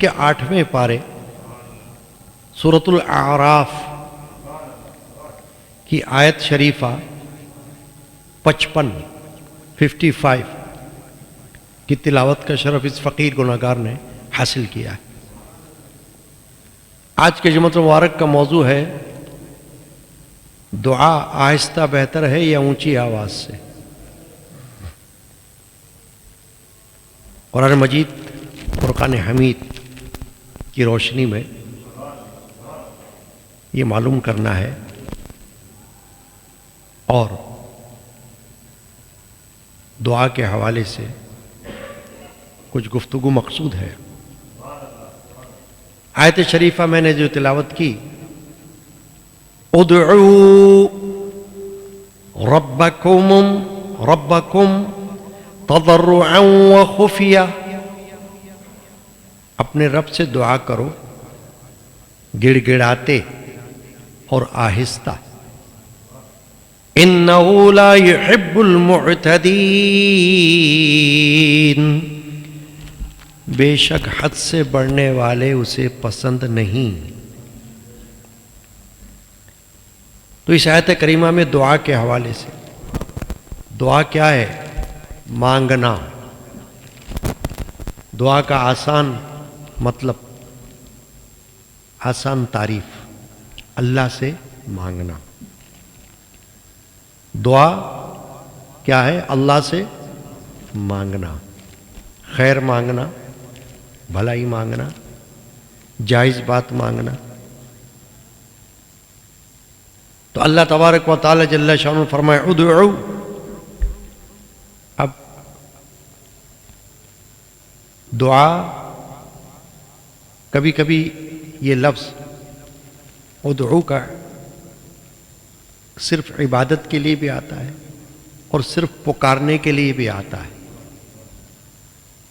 کے 8ویں پارے سورۃ الاعراف کی آیت شریفہ 55 کی تلاوت کا شرف اس فقیر گناہگار نے حاصل کیا ہے۔ آج کے جمعہ مبارک کا موضوع ہے دعا آہستہ بہتر ہے یا اونچی آواز سے۔ قرآن مجید فرقان حمید کی روشنی میں یہ معلوم کرنا ہے اور دعا کے حوالے سے کچھ گفتگو مقصود ہے۔ آیت شریفہ میں نے جو تلاوت کی، ادعوا ربکم تضرعا وخفیا، اپنے رب سے دعا کرو گڑ گڑاتے اور آہستہ، انہ لا يحب المعتدین، بے شک حد سے بڑھنے والے اسے پسند نہیں۔ تو اس آیت کریمہ میں دعا کے حوالے سے، دعا کیا ہے؟ مانگنا۔ دعا کا آسان مطلب، آسان تعریف، اللہ سے مانگنا۔ دعا کیا ہے؟ اللہ سے مانگنا، خیر مانگنا، بھلائی مانگنا، جائز بات مانگنا۔ تو اللہ تبارک و تعالی جل شانہ فرمائے ادعو۔ اب دعا کبھی کبھی یہ لفظ ادعو کا صرف عبادت کے لیے بھی آتا ہے اور صرف پکارنے کے لیے بھی آتا ہے۔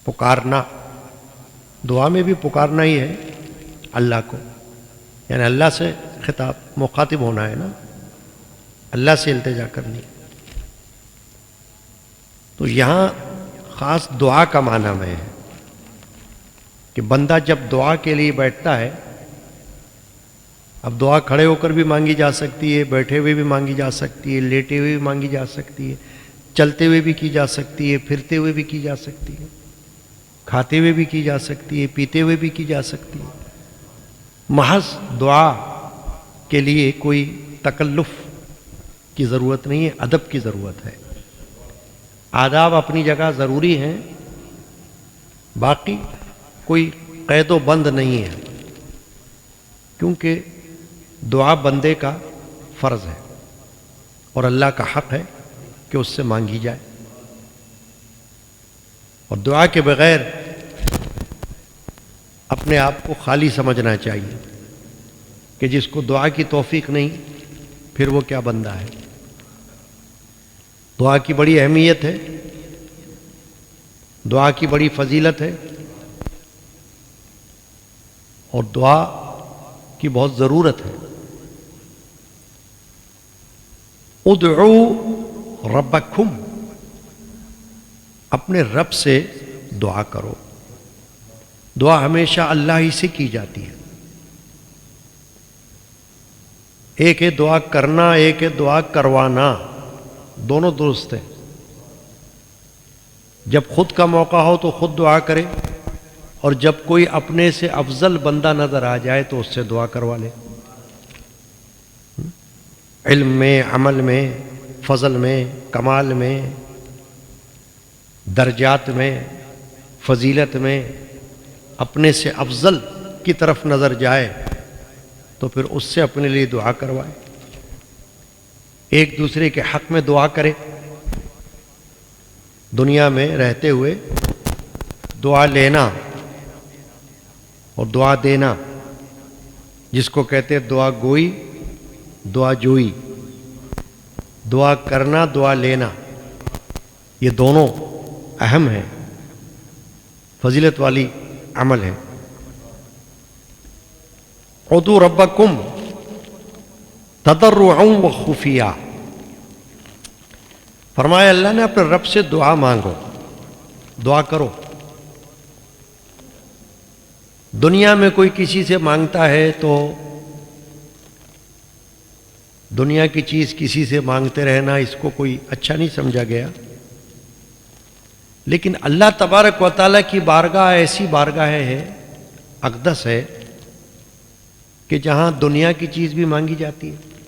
پکارنا، دعا میں بھی پکارنا ہی ہے اللہ کو، یعنی اللہ سے خطاب، مخاطب ہونا ہے نا، اللہ سے التجا کرنی۔ تو یہاں خاص دعا کا معنی میں ہے کہ بندہ جب دعا کے لیے بیٹھتا ہے، اب دعا کھڑے ہو کر بھی مانگی جا سکتی ہے، بیٹھے ہوئے بھی مانگی جا سکتی ہے، لیٹے ہوئے بھی مانگی جا سکتی ہے، چلتے ہوئے بھی کی جا سکتی ہے، پھرتے ہوئے بھی کی جا سکتی ہے، کھاتے ہوئے بھی کی جا سکتی ہے، پیتے ہوئے بھی کی جا سکتی ہے۔ محض دعا کے لیے کوئی تکلف کی ضرورت نہیں ہے، ادب کی ضرورت ہے۔ آداب اپنی جگہ ضروری ہیں، باقی کوئی قید و بند نہیں ہے، کیونکہ دعا بندے کا فرض ہے اور اللہ کا حق ہے کہ اس سے مانگی جائے۔ اور دعا کے بغیر اپنے آپ کو خالی سمجھنا چاہیے کہ جس کو دعا کی توفیق نہیں، پھر وہ کیا بندہ ہے۔ دعا کی بڑی اہمیت ہے، دعا کی بڑی فضیلت ہے، اور دعا کی بہت ضرورت ہے۔ ادعو ربکم، اپنے رب سے دعا کرو۔ دعا ہمیشہ اللہ ہی سے کی جاتی ہے۔ ایک ہے دعا کرنا، ایک ہے دعا کروانا، دونوں درست ہیں۔ جب خود کا موقع ہو تو خود دعا کرے، اور جب کوئی اپنے سے افضل بندہ نظر آ جائے تو اس سے دعا کروا لے۔ علم میں، عمل میں، فضل میں، کمال میں، درجات میں، فضیلت میں اپنے سے افضل کی طرف نظر جائے تو پھر اس سے اپنے لیے دعا کروائے، ایک دوسرے کے حق میں دعا کرے۔ دنیا میں رہتے ہوئے دعا لینا اور دعا دینا، جس کو کہتے ہیں دعا گوئی، دعا جوئی، دعا کرنا، دعا لینا، یہ دونوں اہم ہیں، فضیلت والی عمل ہے۔ ادعوا ربکم تضرعا وخفیا، فرمایا اللہ نے اپنے رب سے دعا مانگو، دعا کرو۔ دنیا میں کوئی کسی سے مانگتا ہے تو دنیا کی چیز کسی سے مانگتے رہنا اس کو کوئی اچھا نہیں سمجھا گیا، لیکن اللہ تبارک و تعالیٰ کی بارگاہ ایسی بارگاہ ہے، اقدس ہے، کہ جہاں دنیا کی چیز بھی مانگی جاتی ہے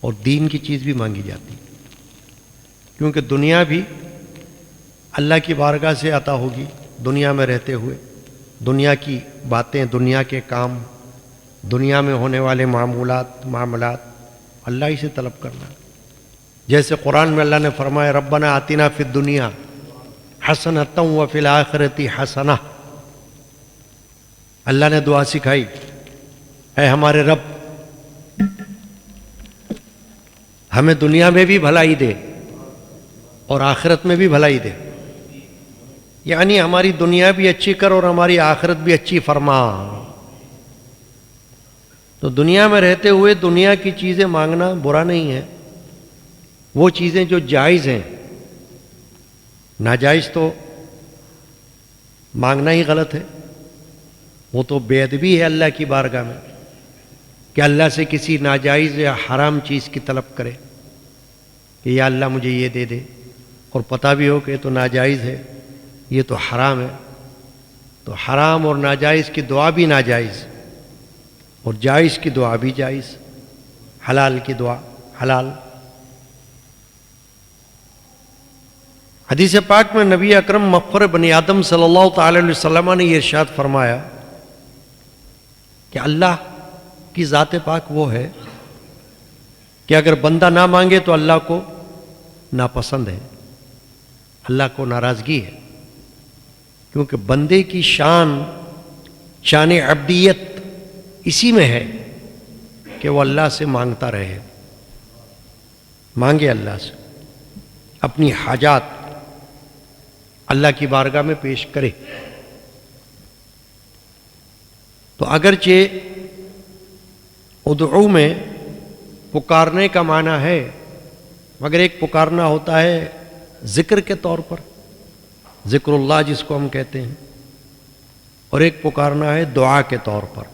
اور دین کی چیز بھی مانگی جاتی ہے، کیونکہ دنیا بھی اللہ کی بارگاہ سے عطا ہوگی۔ دنیا میں رہتے ہوئے دنیا کی باتیں، دنیا کے کام، دنیا میں ہونے والے معاملات اللہ ہی سے طلب کرنا۔ جیسے قرآن میں اللہ نے فرمایا ربنا آتنا فی الدنیا حسنۃ وفی الآخرۃ حسنہ، اللہ نے دعا سکھائی، اے ہمارے رب ہمیں دنیا میں بھی بھلائی دے اور آخرت میں بھی بھلائی دے، یعنی ہماری دنیا بھی اچھی کر اور ہماری آخرت بھی اچھی فرما۔ تو دنیا میں رہتے ہوئے دنیا کی چیزیں مانگنا برا نہیں ہے، وہ چیزیں جو جائز ہیں، ناجائز تو مانگنا ہی غلط ہے، وہ تو بے ادبی ہے اللہ کی بارگاہ میں کہ اللہ سے کسی ناجائز یا حرام چیز کی طلب کرے کہ یا اللہ مجھے یہ دے دے، اور پتہ بھی ہو کہ یہ تو ناجائز ہے، یہ تو حرام ہے۔ تو حرام اور ناجائز کی دعا بھی ناجائز اور جائز کی دعا بھی جائز، حلال کی دعا حلال۔ حدیث پاک میں نبی اکرم مغفر بنی آدم صلی اللہ تعالی علیہ وسلم نے یہ ارشاد فرمایا کہ اللہ کی ذات پاک وہ ہے کہ اگر بندہ نہ مانگے تو اللہ کو ناپسند ہے، اللہ کو ناراضگی ہے، کیونکہ بندے کی شان عبدیت اسی میں ہے کہ وہ اللہ سے مانگتا رہے، مانگے اللہ سے، اپنی حاجات اللہ کی بارگاہ میں پیش کرے۔ تو اگرچہ ادعو میں پکارنے کا معنی ہے، مگر ایک پکارنا ہوتا ہے ذکر کے طور پر، ذکر اللہ جس کو ہم کہتے ہیں، اور ایک پکارنا ہے دعا کے طور پر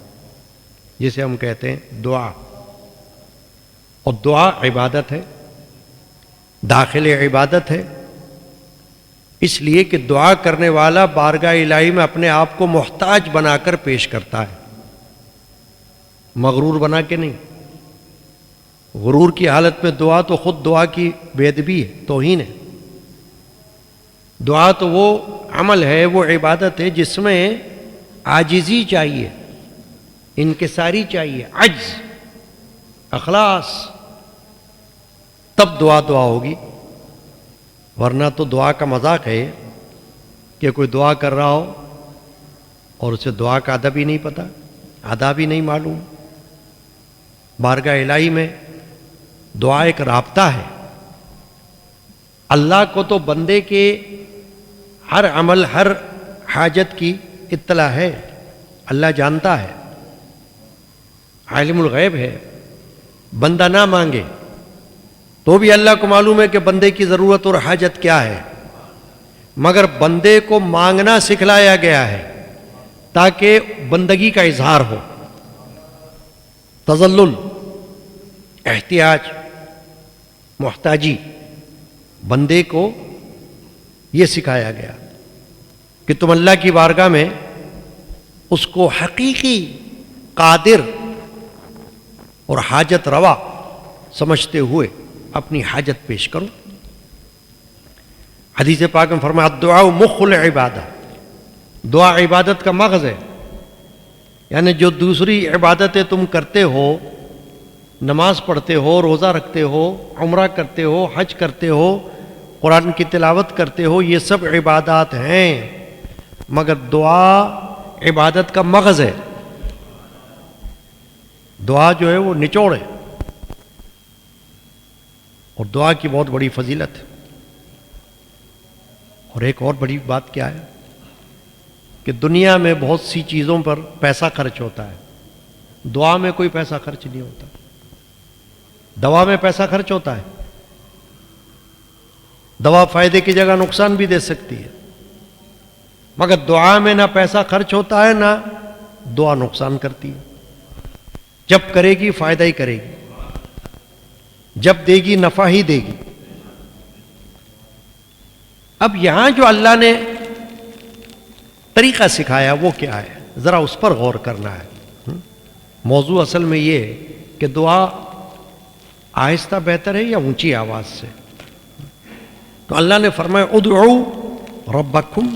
جسے ہم کہتے ہیں دعا۔ اور دعا عبادت ہے، داخل عبادت ہے، اس لیے کہ دعا کرنے والا بارگاہ الہی میں اپنے آپ کو محتاج بنا کر پیش کرتا ہے، مغرور بنا کے نہیں۔ غرور کی حالت میں دعا تو خود دعا کی بے ادبی ہے، توہین ہے۔ دعا تو وہ عمل ہے، وہ عبادت ہے جس میں عاجزی چاہیے، انکساری چاہیے، عجز، اخلاص، تب دعا ہوگی، ورنہ تو دعا کا مذاق ہے کہ کوئی دعا کر رہا ہو اور اسے دعا کا ادب ہی نہیں پتہ، آداب ہی نہیں معلوم۔ بارگاہ الہی میں دعا ایک رابطہ ہے، اللہ کو تو بندے کے ہر عمل، ہر حاجت کی اطلاع ہے، اللہ جانتا ہے، عالم الغیب ہے۔ بندہ نہ مانگے تو بھی اللہ کو معلوم ہے کہ بندے کی ضرورت اور حاجت کیا ہے، مگر بندے کو مانگنا سکھلایا گیا ہے تاکہ بندگی کا اظہار ہو، تذلل، احتیاج، محتاجی، بندے کو یہ سکھایا گیا کہ تم اللہ کی بارگاہ میں اس کو حقیقی قادر اور حاجت روا سمجھتے ہوئے اپنی حاجت پیش کرو۔ حدیث پاک میں فرمایا الدعاء مخ العبادہ، دعا عبادت کا مغز ہے، یعنی جو دوسری عبادتیں تم کرتے ہو، نماز پڑھتے ہو، روزہ رکھتے ہو، عمرہ کرتے ہو، حج کرتے ہو، قرآن کی تلاوت کرتے ہو، یہ سب عبادات ہیں، مگر دعا عبادت کا مغز ہے۔ دعا جو ہے وہ نچوڑ ہے، اور دعا کی بہت بڑی فضیلت ہے۔ اور ایک اور بڑی بات کیا ہے کہ دنیا میں بہت سی چیزوں پر پیسہ خرچ ہوتا ہے، دعا میں کوئی پیسہ خرچ نہیں ہوتا۔ دوا میں پیسہ خرچ ہوتا ہے، دوا فائدے کی جگہ نقصان بھی دے سکتی ہے، مگر دعا میں نہ پیسہ خرچ ہوتا ہے، نہ دعا نقصان کرتی ہے. جب کرے گی فائدہ ہی کرے گی, جب دے گی نفع ہی دے گی. اب یہاں جو اللہ نے طریقہ سکھایا وہ کیا ہے, ذرا اس پر غور کرنا ہے. موضوع اصل میں یہ ہے کہ دعا آہستہ بہتر ہے یا اونچی آواز سے. تو اللہ نے فرمایا ادعو ربکم,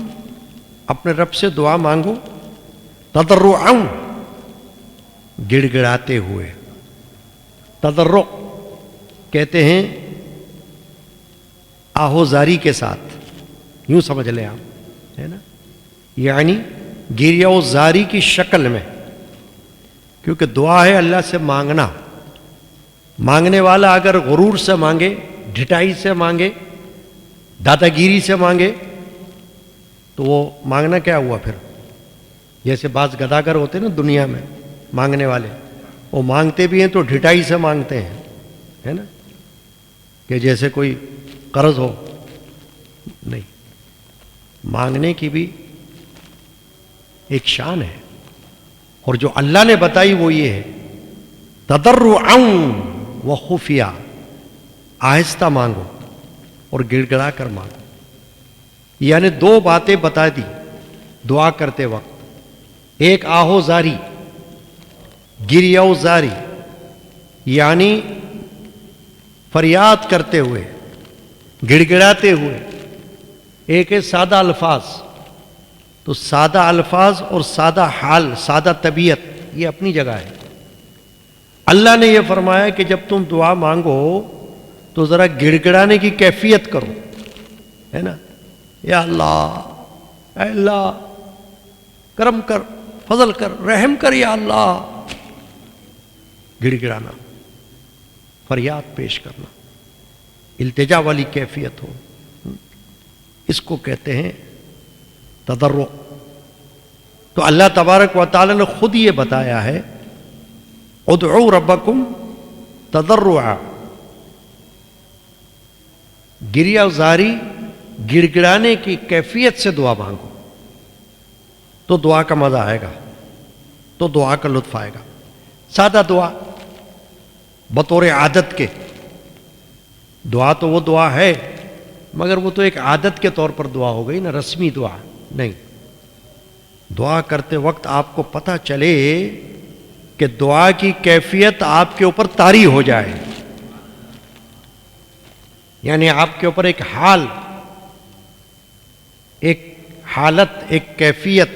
اپنے رب سے دعا مانگو, تضرعا, گڑ گڑاتے ہوئے. تضرع کہتے ہیں آہوزاری کے ساتھ, یوں سمجھ لیں آپ, ہے نا, یعنی گریہ و زاری کی شکل میں, کیونکہ دعا ہے اللہ سے مانگنا. مانگنے والا اگر غرور سے مانگے, ڈھٹائی سے مانگے, دادا گیری سے مانگے, تو وہ مانگنا کیا ہوا پھر؟ جیسے بعض گداگر ہوتے ہیں نا دنیا میں مانگنے والے, وہ مانگتے بھی ہیں تو ڈھٹائی سے مانگتے ہیں, ہے نا, کہ جیسے کوئی قرض ہو. نہیں, مانگنے کی بھی ایک شان ہے, اور جو اللہ نے بتائی وہ یہ ہے تضرعا و خفیہ, آہستہ مانگو اور گڑ گڑا کر مانگو. یعنی دو باتیں بتا دی دعا کرتے وقت, ایک آہو زاری, گریہ و زاری, یعنی فریاد کرتے ہوئے, گڑ گڑاتے ہوئے. ایک ہے سادہ الفاظ. تو سادہ الفاظ اور سادہ حال, سادہ طبیعت, یہ اپنی جگہ ہے. اللہ نے یہ فرمایا کہ جب تم دعا مانگو تو ذرا گڑ گڑانے کی کیفیت کرو, ہے نا, یا اللہ, اے اللہ کرم کر, فضل کر, رحم کر, یا اللہ. گڑ گڑانا, فریاد پیش کرنا, التجا والی کیفیت ہو, اس کو کہتے ہیں تضرع. تو اللہ تبارک و تعالی نے خود یہ بتایا ہے ادعو ربکم تضرعا, گریہ زاری, گڑ گڑانے کی کیفیت سے دعا مانگو تو دعا کا مزہ آئے گا, تو دعا کا لطف آئے گا. سادہ دعا بطور عادت کے, دعا تو وہ دعا ہے مگر وہ تو ایک عادت کے طور پر دعا ہو گئی نا, رسمی دعا نہیں. دعا کرتے وقت آپ کو پتہ چلے کہ دعا کی کیفیت آپ کے اوپر طاری ہو جائے, یعنی آپ کے اوپر ایک حال, ایک حالت, ایک کیفیت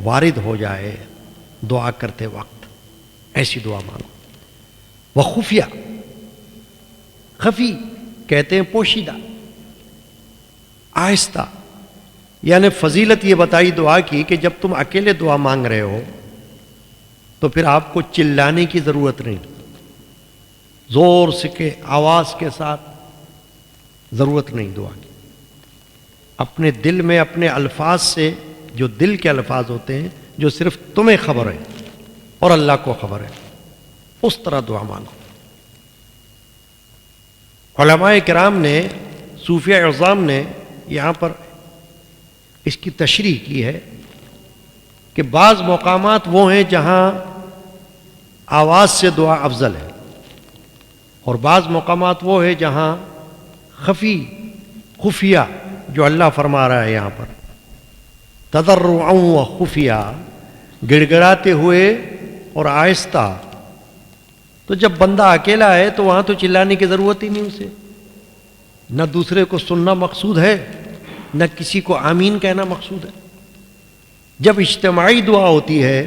وارد ہو جائے دعا کرتے وقت. ایسی دعا مانگو. وہ خفیہ, خفی کہتے ہیں پوشیدہ, آہستہ. یعنی فضیلت یہ بتائی دعا کی کہ جب تم اکیلے دعا مانگ رہے ہو تو پھر آپ کو چلانے کی ضرورت نہیں, زور سے کے آواز کے ساتھ ضرورت نہیں دعا کی. اپنے دل میں اپنے الفاظ سے, جو دل کے الفاظ ہوتے ہیں جو صرف تمہیں خبر ہے اور اللہ کو خبر ہے, اس طرح دعا مانگو. علماء کرام نے, صوفیہ اعظام نے یہاں پر اس کی تشریح کی ہے کہ بعض مقامات وہ ہیں جہاں آواز سے دعا افضل ہے, اور بعض مقامات وہ ہے جہاں خفی, خفیہ, جو اللہ فرما رہا ہے یہاں پر تضرعا و خفیہ, گڑ گڑاتے ہوئے اور آہستہ. تو جب بندہ اکیلا ہے تو وہاں تو چلانے کی ضرورت ہی نہیں اسے, نہ دوسرے کو سننا مقصود ہے, نہ کسی کو آمین کہنا مقصود ہے. جب اجتماعی دعا ہوتی ہے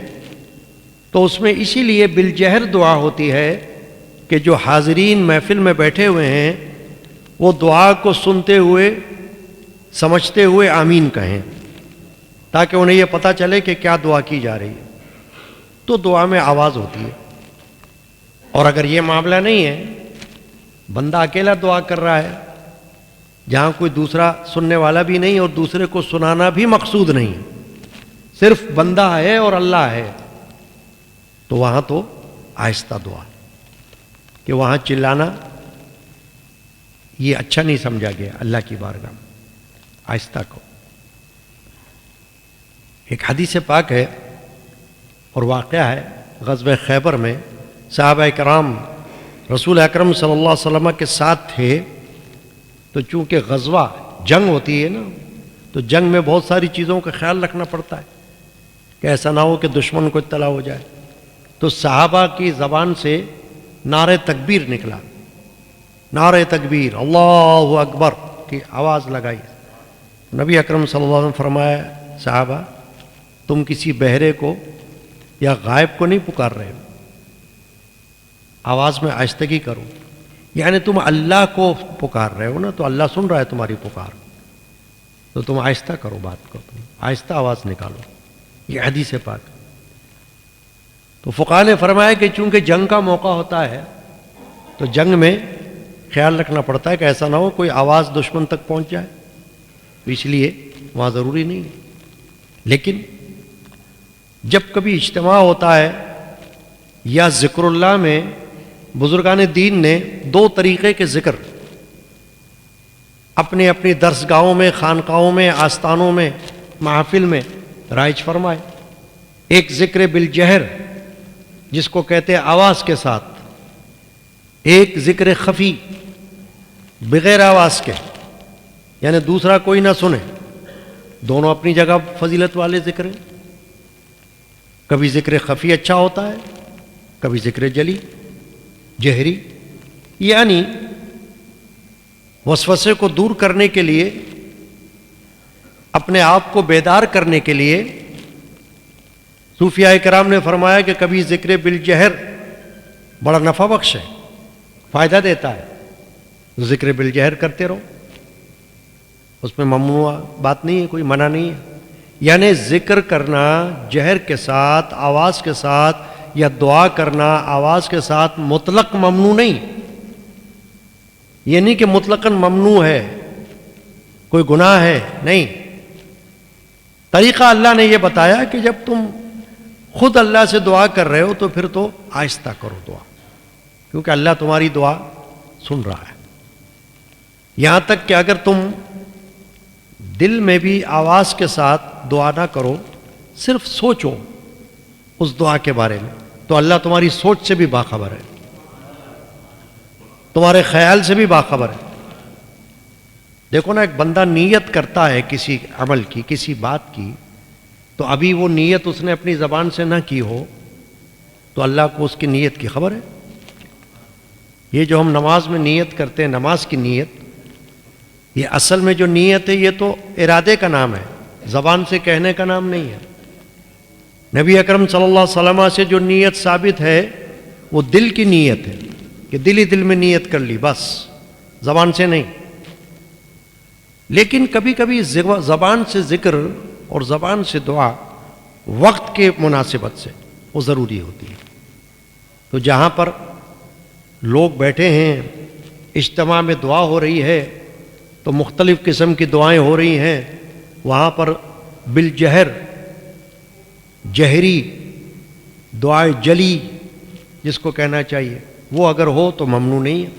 تو اس میں اسی لیے بالجہر دعا ہوتی ہے کہ جو حاضرین محفل میں بیٹھے ہوئے ہیں وہ دعا کو سنتے ہوئے, سمجھتے ہوئے آمین کہیں, تاکہ انہیں یہ پتہ چلے کہ کیا دعا کی جا رہی ہے. تو دعا میں آواز ہوتی ہے. اور اگر یہ معاملہ نہیں ہے, بندہ اکیلا دعا کر رہا ہے جہاں کوئی دوسرا سننے والا بھی نہیں اور دوسرے کو سنانا بھی مقصود نہیں, صرف بندہ ہے اور اللہ ہے, تو وہاں تو آہستہ دعا, کہ وہاں چلانا یہ اچھا نہیں سمجھا گیا اللہ کی بارگاہ میں, آہستہ کو. ایک حدیث پاک ہے اور واقعہ ہے غزوہ خیبر میں صحابہ کرام رسول اکرم صلی اللہ علیہ وسلم کے ساتھ تھے، تو چونکہ غزوہ جنگ ہوتی ہے نا، تو جنگ میں بہت ساری چیزوں کا خیال رکھنا پڑتا ہے کہ ایسا نہ ہو کہ دشمن کو اطلاع ہو جائے. تو صحابہ کی زبان سے نعرہ تکبیر نکلا، نعرہ تکبیر اللہ اکبر کی آواز لگائی. نبی اکرم صلی اللہ علیہ وسلم فرمایا صحابہ تم کسی بہرے کو یا غائب کو نہیں پکار رہے ہو، آواز میں آہستگی کرو. یعنی تم اللہ کو پکار رہے ہو نا، تو اللہ سن رہا ہے تمہاری پکار، تو تم آہستہ کرو بات کو، تم آہستہ آواز نکالو. یہ حدیث پاک. تو فقہاء نے فرمایا کہ چونکہ جنگ کا موقع ہوتا ہے تو جنگ میں خیال رکھنا پڑتا ہے کہ ایسا نہ ہو کوئی آواز دشمن تک پہنچ جائے، تو اس لیے وہاں ضروری نہیں ہے. لیکن جب کبھی اجتماع ہوتا ہے یا ذکر اللہ میں بزرگان دین نے دو طریقے کے ذکر اپنی اپنی درسگاہوں میں، خانقاہوں میں، آستانوں میں، محافل میں رائج فرمائے. ایک ذکر بالجہر جس کو کہتے ہیں آواز کے ساتھ، ایک ذکر خفی بغیر آواز کے، یعنی دوسرا کوئی نہ سنے. دونوں اپنی جگہ فضیلت والے ذکر ہیں. کبھی ذکر خفی اچھا ہوتا ہے، کبھی ذکر جہری. یعنی وسوسے کو دور کرنے کے لیے، اپنے آپ کو بیدار کرنے کے لیے صوفیاء کرام نے فرمایا کہ کبھی ذکر بالجہر بڑا نفع بخش ہے، فائدہ دیتا ہے. ذکر بالجہر کرتے رہو، اس میں ممنوع بات نہیں ہے، کوئی منع نہیں ہے. یعنی ذکر کرنا جہر کے ساتھ، آواز کے ساتھ، یا دعا کرنا آواز کے ساتھ مطلق ممنوع نہیں. یہ نہیں کہ مطلقاً ممنوع ہے، کوئی گناہ ہے، نہیں. طریقہ اللہ نے یہ بتایا کہ جب تم خود اللہ سے دعا کر رہے ہو تو پھر تو آہستہ کرو دعا، کیونکہ اللہ تمہاری دعا سن رہا ہے. یہاں تک کہ اگر تم دل میں بھی آواز کے ساتھ دعا نہ کرو، صرف سوچو اس دعا کے بارے میں، تو اللہ تمہاری سوچ سے بھی باخبر ہے، تمہارے خیال سے بھی باخبر ہے. دیکھو نا، ایک بندہ نیت کرتا ہے کسی عمل کی، کسی بات کی، تو ابھی وہ نیت اس نے اپنی زبان سے نہ کی ہو تو اللہ کو اس کی نیت کی خبر ہے. یہ جو ہم نماز میں نیت کرتے ہیں، نماز کی نیت، یہ اصل میں جو نیت ہے یہ تو ارادے کا نام ہے، زبان سے کہنے کا نام نہیں ہے. نبی اکرم صلی اللہ علیہ وسلم سے جو نیت ثابت ہے وہ دل کی نیت ہے، کہ دل ہی دل میں نیت کر لی، بس زبان سے نہیں. لیکن کبھی کبھی زبان سے ذکر اور زبان سے دعا وقت کے مناسبت سے وہ ضروری ہوتی ہے. تو جہاں پر لوگ بیٹھے ہیں، اجتماع میں دعا ہو رہی ہے، تو مختلف قسم کی دعائیں ہو رہی ہیں، وہاں پر بالجہر، جہری دعائے جلی جس کو کہنا چاہیے، وہ اگر ہو تو ممنوع نہیں ہے،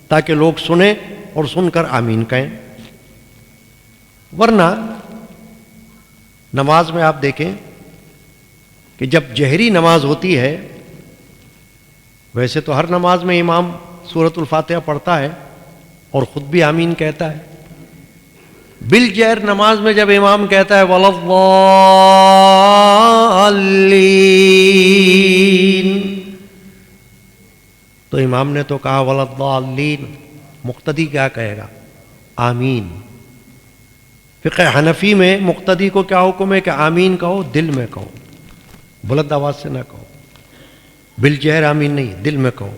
تاکہ لوگ سنیں اور سن کر آمین کہیں. ورنہ نماز میں آپ دیکھیں کہ جب جہری نماز ہوتی ہے، ویسے تو ہر نماز میں امام سورۃ الفاتحہ پڑھتا ہے اور خود بھی آمین کہتا ہے. بالجہر نماز میں جب امام کہتا ہے وَلَضَّالِّينَ، تو امام نے تو کہا وَلَضَّالِّينَ، مقتدی کیا کہے گا؟ آمین. فقہ حنفی میں مقتدی کو کیا حکم ہے کہ آمین کہو، دل میں کہو، بلند آواز سے نہ کہو. بالجہر آمین نہیں، دل میں کہو.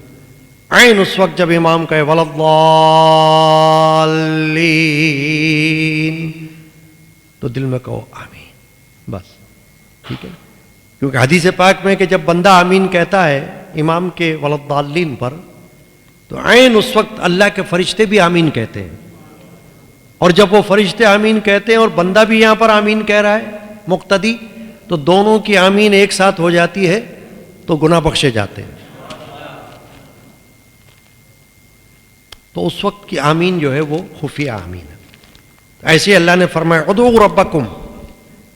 عین اس وقت جب امام کہے وَلَضَّالِّينَ تو دل میں کہو آمین، بس. ٹھیک ہے، کیونکہ حدیث پاک میں کہ جب بندہ آمین کہتا ہے امام کے وَلَضَّالِّينَ پر، تو عین اس وقت اللہ کے فرشتے بھی آمین کہتے ہیں. اور جب وہ فرشتے آمین کہتے ہیں اور بندہ بھی یہاں پر آمین کہہ رہا ہے مقتدی، تو دونوں کی آمین ایک ساتھ ہو جاتی ہے تو گناہ بخشے جاتے ہیں. تو اس وقت کی آمین جو ہے وہ خفیہ آمین ہے. ایسے اللہ نے فرمایا ادعوا ربکم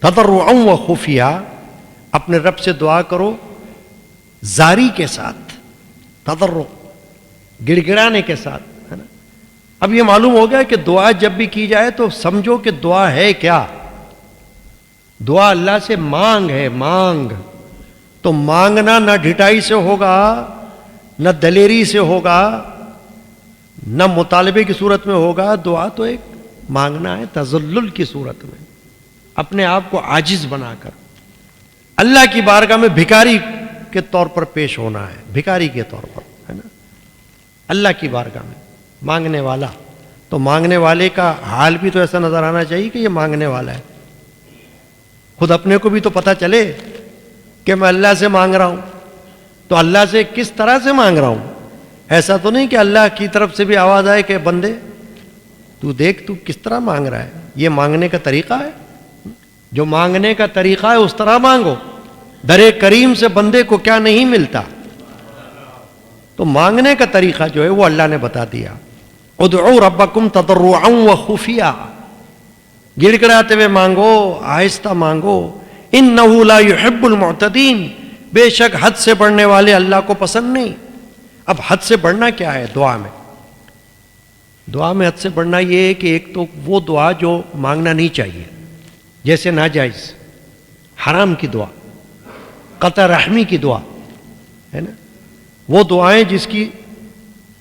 تضرعا وخفیہ، اپنے رب سے دعا کرو زاری کے ساتھ، تضرع، گڑ گڑانے کے ساتھ، ہے نا۔ اب یہ معلوم ہو گیا کہ دعا جب بھی کی جائے تو سمجھو کہ دعا ہے کیا؟ دعا اللہ سے مانگ ہے، مانگ۔ تو مانگنا نہ ڈھٹائی سے ہوگا، نہ دلیری سے ہوگا، نہ مطالبے کی صورت میں ہوگا۔ دعا تو ایک مانگنا ہے تذلل کی صورت میں، اپنے آپ کو عاجز بنا کر اللہ کی بارگاہ میں بھکاری کے طور پر پیش ہونا ہے، بھکاری کے طور پر، ہے نا، اللہ کی بارگاہ میں مانگنے والا۔ تو مانگنے والے کا حال بھی تو ایسا نظر آنا چاہیے کہ یہ مانگنے والا ہے۔ خود اپنے کو بھی تو پتہ چلے کہ میں اللہ سے مانگ رہا ہوں، تو اللہ سے کس طرح سے مانگ رہا ہوں۔ ایسا تو نہیں کہ اللہ کی طرف سے بھی آواز آئے کہ بندے تو دیکھ تو کس طرح مانگ رہا ہے۔ یہ مانگنے کا طریقہ ہے؟ جو مانگنے کا طریقہ ہے اس طرح مانگو۔ در کریم سے بندے کو کیا نہیں ملتا؟ تو مانگنے کا طریقہ جو ہے وہ اللہ نے بتا دیا۔ ادعوا ربکم تضرعا وخفیا، گڑ گڑاتے ہوئے مانگو، آہستہ مانگو۔ انہ لا یحب المعتدین، بے شک حد سے بڑھنے والے اللہ کو پسند نہیں۔ اب حد سے بڑھنا کیا ہے دعا میں؟ دعا میں حد سے بڑھنا یہ ہے کہ ایک تو وہ دعا جو مانگنا نہیں چاہیے، جیسے ناجائز، حرام کی دعا، قطع رحمی کی دعا، ہے نا، وہ دعائیں جس کی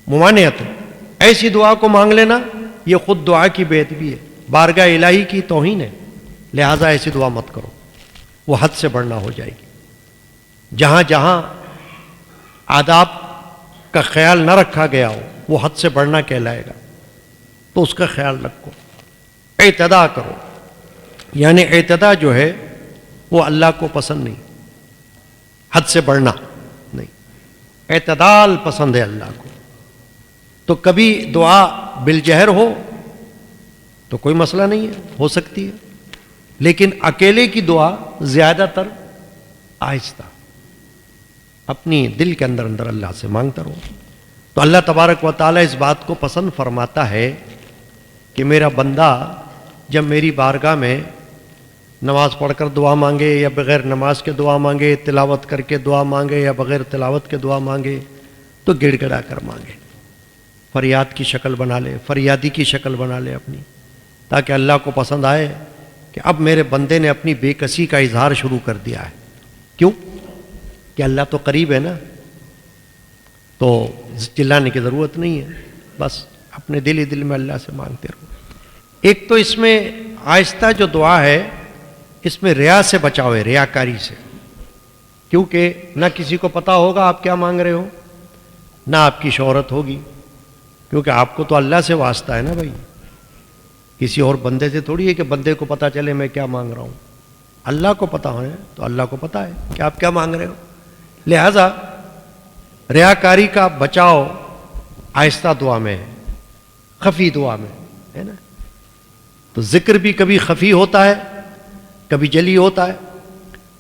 ممانعت ہے، ایسی دعا کو مانگ لینا یہ خود دعا کی بے ادبی ہے، بارگاہ الہی کی توہین ہے۔ لہٰذا ایسی دعا مت کرو، وہ حد سے بڑھنا ہو جائے گی۔ جہاں جہاں آداب کا خیال نہ رکھا گیا ہو وہ حد سے بڑھنا کہلائے گا، تو اس کا خیال رکھو۔ اعتداء کرو، یعنی اعتداء جو ہے وہ اللہ کو پسند نہیں، حد سے بڑھنا نہیں، اعتدال پسند ہے اللہ کو۔ تو کبھی دعا بالجہر ہو تو کوئی مسئلہ نہیں ہے، ہو سکتی ہے، لیکن اکیلے کی دعا زیادہ تر آہستہ اپنی دل کے اندر اندر اللہ سے مانگتا رہو۔ تو اللہ تبارک و تعالیٰ اس بات کو پسند فرماتا ہے کہ میرا بندہ جب میری بارگاہ میں نماز پڑھ کر دعا مانگے یا بغیر نماز کے دعا مانگے، تلاوت کر کے دعا مانگے یا بغیر تلاوت کے دعا مانگے، تو گڑ گڑا کر مانگے، فریاد کی شکل بنا لے، فریادی کی شکل بنا لے اپنی، تاکہ اللہ کو پسند آئے کہ اب میرے بندے نے اپنی بے کسی کا اظہار شروع کر دیا ہے۔ کیوں؟ کہ اللہ تو قریب ہے نا، تو چلانے کی ضرورت نہیں ہے، بس اپنے دل ہی دل میں اللہ سے مانگتے رہو۔ ایک تو اس میں آہستہ جو دعا ہے اس میں ریا سے بچاؤ ہے، ریاکاری سے، کیونکہ نہ کسی کو پتہ ہوگا آپ کیا مانگ رہے ہو، نہ آپ کی شہرت ہوگی، کیونکہ آپ کو تو اللہ سے واسطہ ہے نا بھائی، کسی اور بندے سے تھوڑی ہے کہ بندے کو پتہ چلے میں کیا مانگ رہا ہوں۔ اللہ کو پتہ ہے تو اللہ کو پتہ ہے کہ آپ کیا مانگ رہے ہو۔ لہذا ریاکاری کا بچاؤ آہستہ دعا میں ہے، خفی دعا میں ہے نا۔ تو ذکر بھی کبھی خفی ہوتا ہے، کبھی جلی ہوتا ہے۔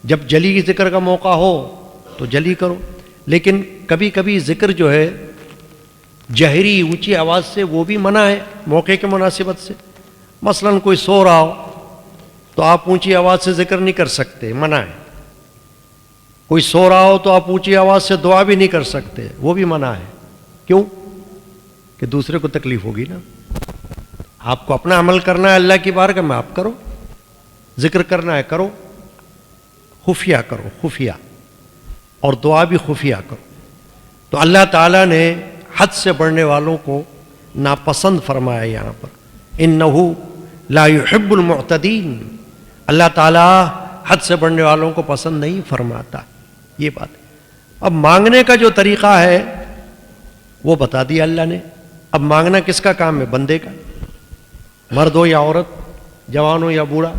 جب جلی ذکر کا موقع ہو تو جلی کرو، لیکن کبھی کبھی ذکر جو ہے جہری اونچی آواز سے وہ بھی منع ہے موقع کے مناسبت سے۔ مثلا کوئی سو رہا ہو تو آپ اونچی آواز سے ذکر نہیں کر سکتے، منع ہے۔ کوئی سو رہا ہو تو آپ اونچی آواز سے دعا بھی نہیں کر سکتے، وہ بھی منع ہے۔ کیوں؟ کہ دوسرے کو تکلیف ہوگی نا۔ آپ کو اپنا عمل کرنا ہے اللہ کی بارگاہ میں، آپ کرو، ذکر کرنا ہے کرو، خفیہ کرو، خفیہ، اور دعا بھی خفیہ کرو۔ تو اللہ تعالیٰ نے حد سے بڑھنے والوں کو ناپسند فرمایا یہاں پر، انہ لا یحب المعتدین، اللہ تعالیٰ حد سے بڑھنے والوں کو پسند نہیں فرماتا۔ یہ بات ہے۔ اب مانگنے کا جو طریقہ ہے وہ بتا دیا اللہ نے۔ اب مانگنا کس کا کام ہے؟ بندے کا، مرد ہو یا عورت، جوان ہو یا بوڑھا،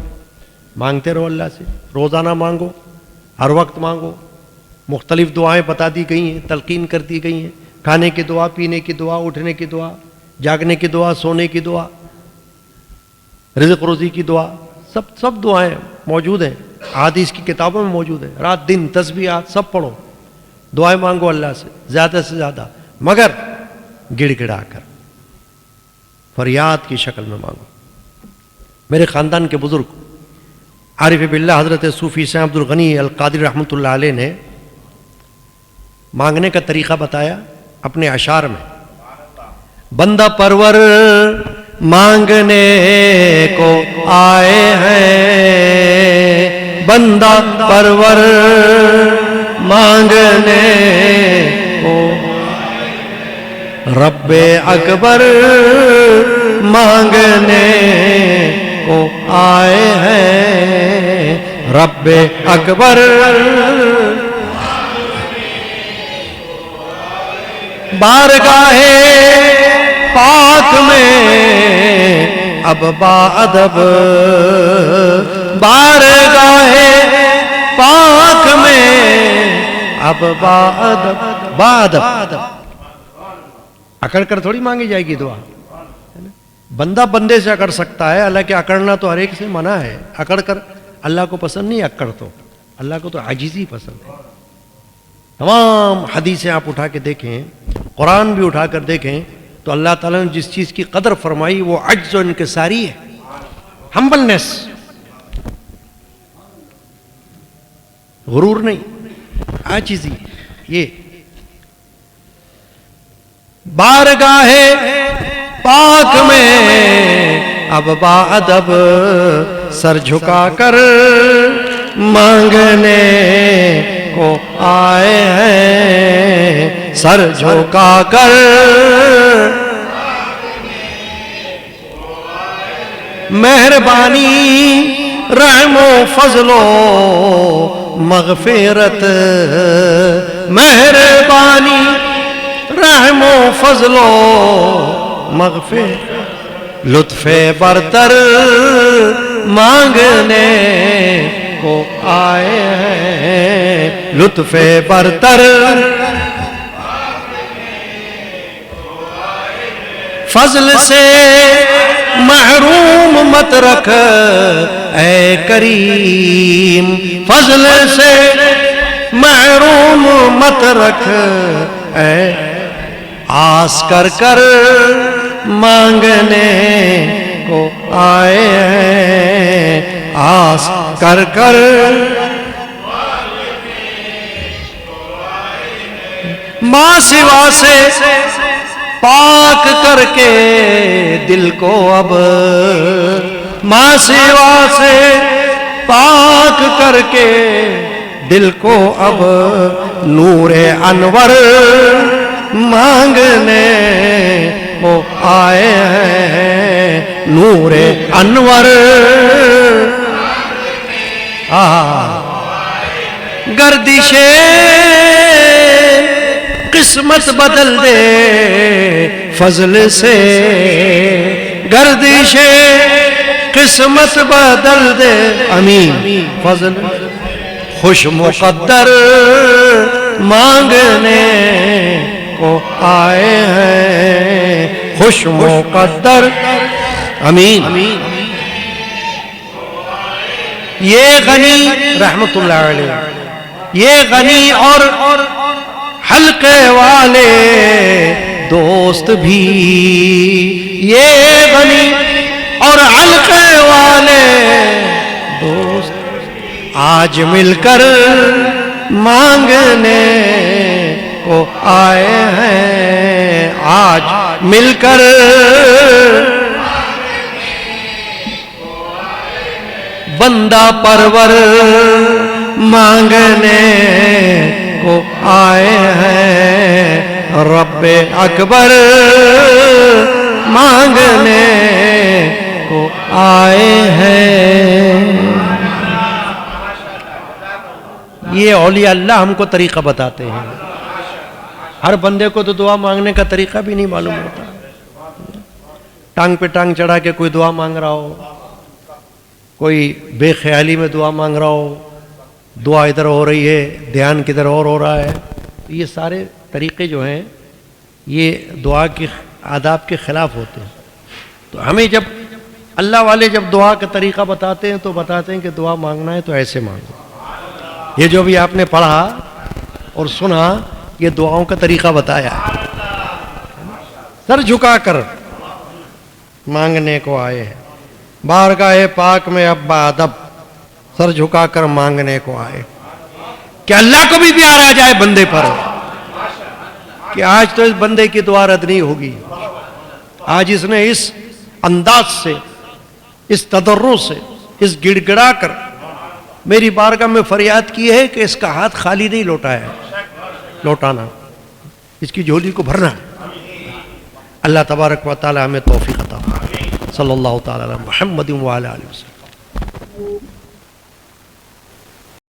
مانگتے رہو اللہ سے، روزانہ مانگو، ہر وقت مانگو۔ مختلف دعائیں بتا دی گئی ہیں، تلقین کر دی گئی ہیں، کھانے کی دعا، پینے کی دعا، اٹھنے کی دعا، جاگنے کی دعا، سونے کی دعا، رزق روزی کی دعا، سب دعائیں موجود ہیں، حدیث کی کتابوں میں موجود ہیں۔ رات دن تسبیحات سب پڑھو، دعائیں مانگو اللہ سے زیادہ سے زیادہ، مگر گڑ گڑا کر، فریاد کی شکل میں مانگو۔ میرے خاندان کے بزرگ عارف باللہ حضرت صوفی سے عبد الغنی القادری رحمۃ اللہ علیہ نے مانگنے کا طریقہ بتایا اپنے اشعار میں. بندہ پرور مانگنے کو آئے ہیں، بندہ پرور مانگنے کو، رب اکبر مانگنے کو آئے ہیں، رب اکبر بارگاہ پاک میں اب باادب، بارگاہ پاک میں اب باادب اکڑ کر تھوڑی مانگی جائے گی دعا. بندہ بندے سے اکڑ سکتا ہے، اللہ کے اکڑنا تو ہر ایک سے منع ہے. اکڑ کر اللہ کو پسند نہیں، اکڑ تو اللہ کو تو عاجزی پسند ہے. تمام حدیثیں آپ اٹھا کے دیکھیں، قرآن بھی اٹھا کر دیکھیں تو اللہ تعالیٰ نے جس چیز کی قدر فرمائی وہ عجز و انکساری ہے، ہمبلنس، غرور نہیں، عاجزی. یہ بارگاہ پاک میں اب باادب سر جھکا کر مانگنے کو آئے ہیں، سر جھکا کر مہربانی رحم و فضل و مغفرت، مہربانی رحم و فضل و مغفرت، لطف برتر مانگنے کو آئے ہیں، لطف برتر فضل سے محروم مت رکھ اے کریم، فضل سے محروم مت رکھ اے، آس کر کر مانگنے کو آئے ہیں، آس کر کر ماں سوا سے پاک کر کے دل کو اب، ماں سوا سے پاک کر کے دل کو اب، نور انور مانگنے کو آئے ہیں، نور انور گردش قسمت بدل دے فضل سے، گردش قسمت بدل دے امین فضل، خوش مقدر مانگنے کو آئے ہیں، خوش مقدر امین. یہ غنی رحمت اللہ علیہ، یہ غنی اور حلقے والے دوست بھی، یہ غنی اور حلقے والے دوست آج مل کر مانگنے کو آئے ہیں، آج مل کر بندہ پرور مانگنے کو آئے ہیں، رب اکبر مانگنے کو آئے ہیں. یہ اولیاء اللہ ہم کو طریقہ بتاتے ہیں. ہر بندے کو تو دعا مانگنے کا طریقہ بھی نہیں معلوم ہوتا. ٹانگ پہ ٹانگ چڑھا کے کوئی دعا مانگ رہا ہو، کوئی بے خیالی میں دعا مانگ رہا ہو، دعا ادھر ہو رہی ہے دھیان کدھر اور ہو رہا ہے. یہ سارے طریقے جو ہیں یہ دعا کے آداب کے خلاف ہوتے ہیں. تو ہمیں جب اللہ والے جب دعا کا طریقہ بتاتے ہیں تو بتاتے ہیں کہ دعا مانگنا ہے تو ایسے مانگو. یہ جو بھی آپ نے پڑھا اور سنا یہ دعاؤں کا طریقہ بتایا. سر جھکا کر مانگنے کو آئے ہیں، بارگاہ پاک میں اب ادب سر جھکا کر مانگنے کو آئے کہ اللہ کو بھی پیار آ جائے بندے پر کہ آج تو اس بندے کی دعا رد نہیں ہوگی. آج اس نے اس انداز سے، اس تضرع سے، اس گڑ گڑا کر میری بارگاہ میں فریاد کی ہے کہ اس کا ہاتھ خالی نہیں لوٹانا، اس کی جھولی کو بھرنا ہے. اللہ تبارک و تعالی ہمیں توفیق عطا فرمائے. صلی اللہ تعالی علی محمد و علی آلہ وسلم.